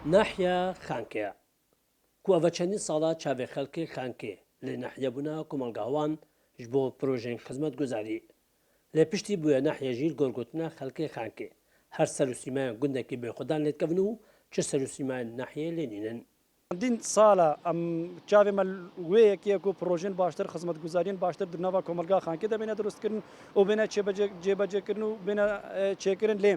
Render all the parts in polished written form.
ناحیه خانکەیە کو ئەڤە چەندین ساڵە چاوێ خەڵکی خانکێ لێ ناحیەبوونا کۆمەلگاوان ji بۆ پرۆژێن خزمەتگوزاری لێ پشتی بووە ناحیە ژیر گۆرگوتنا خەڵکی خانکێ هەر سەرسیمایان گوندێکی بێخودان لێتکەون و چ سەرسیمایان ناحیە لێنینن چەندین ساڵە ئەم چاوێمە وەیەکیەک و پرۆژین باشتر خزمەتگوزاریین باشتر درناوە کۆمەلگا خانکێ دەبێنە دروستکردن و بێنە جێبەجێکردن و بێنە چێکردن لێ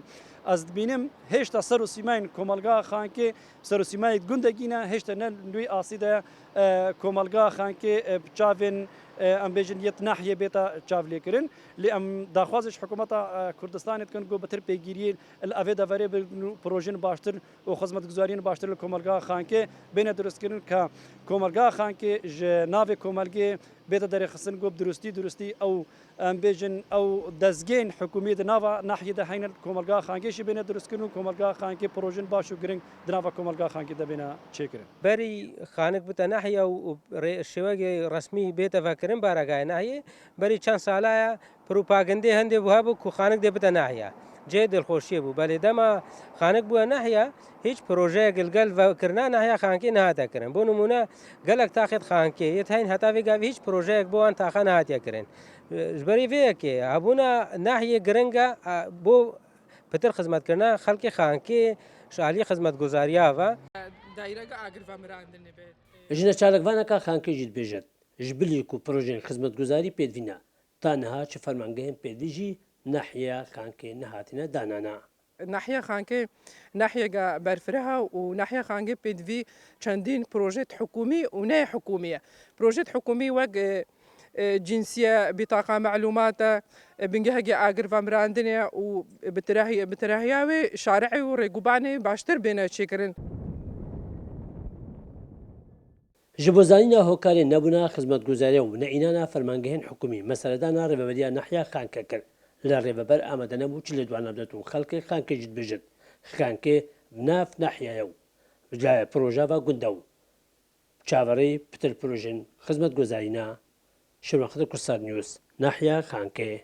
ئەس دبینم هێشتا سەر و سیماین کۆمەلگا خانکێ سەر و سیمای گوندەگینە هێشتا نوێی ئاسیدە کۆمەلگا خانکێ چاوێن ئەم بێژن یەت ناحیە بێتە چاولێکردن لێ ئەم داخوازش حکوومەتە کوردستانێت کن گۆ بەتر پێگیری ئەvê دەڤێ پرۆژین باشتر و خزمەتگوزارین باشتر لە کۆمەلگا خانکێ بێنە دروستکردن کە کۆمەلگا خانکێ ji navê کۆمەلگێ بێتە دەرەخستن گۆ درستی ئەو ئەم بێژن ئەو دەستگەین حکومی di nava nahiyê de heyne کۆمەلگا خانکێشی بێنە دروستکردن و کۆمەلگا خانکێ پرۆژین باش و گرنگ di nava کۆمەلگا خانکێ دەبێنە چێکردن بەری خانک بتە ناحیە و شێوەگەی ڕسمی بێتە ڤەکردن بارەگای ناحیە بەری چەند ساڵایە پروپاگەندەی هەندێک بووها بوو کو خانک دێ بتە ناحیە جێ دڵخۆشیە بوو بەلێ دەما خانک بووە ناحیە هیچ پرۆژەیە گلگەل ڤەکردنا ناحیە خانکێ نهاتەکردن بۆ نمونە گەلک تاقێت خانکێ یەت هەین هەتاوی گاوی هیچ پرۆژەیەک بۆوان تاقە نهاتیەکردن ژبەری vêyekê hebûna nahiyê giring e بۆ pitir xizmetkirina xelkê xankê ji aliyê xizmetguzariya ve ji neçarikvaneka xankê jî dibêjin ji bilî ku projeyên xizmetguzarî pêdivîne ta niha çi fermangehên pêdivî jî nahiyeya xankê nehatine danana ناحیه خانکێ ناحیەگە بەرفرەها و ناحیە خانگێ پێدوی چەندین پرۆژێت حکومی و نەیە حکومیە پرۆژێت حکومی وەک جنسیە بیتاقا معلوماتە بنگەهەگی ئاگرڤەمراندنێ و بتراهیاوێ شارعی و ڕێگوبانێ باشتر بێنە چێکردن ji bo zanîna hokarê nebûna xizmetguzariya û neînana fermangehên hikûmî meseledana rêveberiya nahiya xankê kir li rêveber amade nebû çi lêdwana dibet û xelkê xankê jî dibêjin xankê nav nahiyeya û projeva gund e û çaverê pitir projeyên xizmetguzarîna Şirvanxwedir Kurdsar News nahiya xankê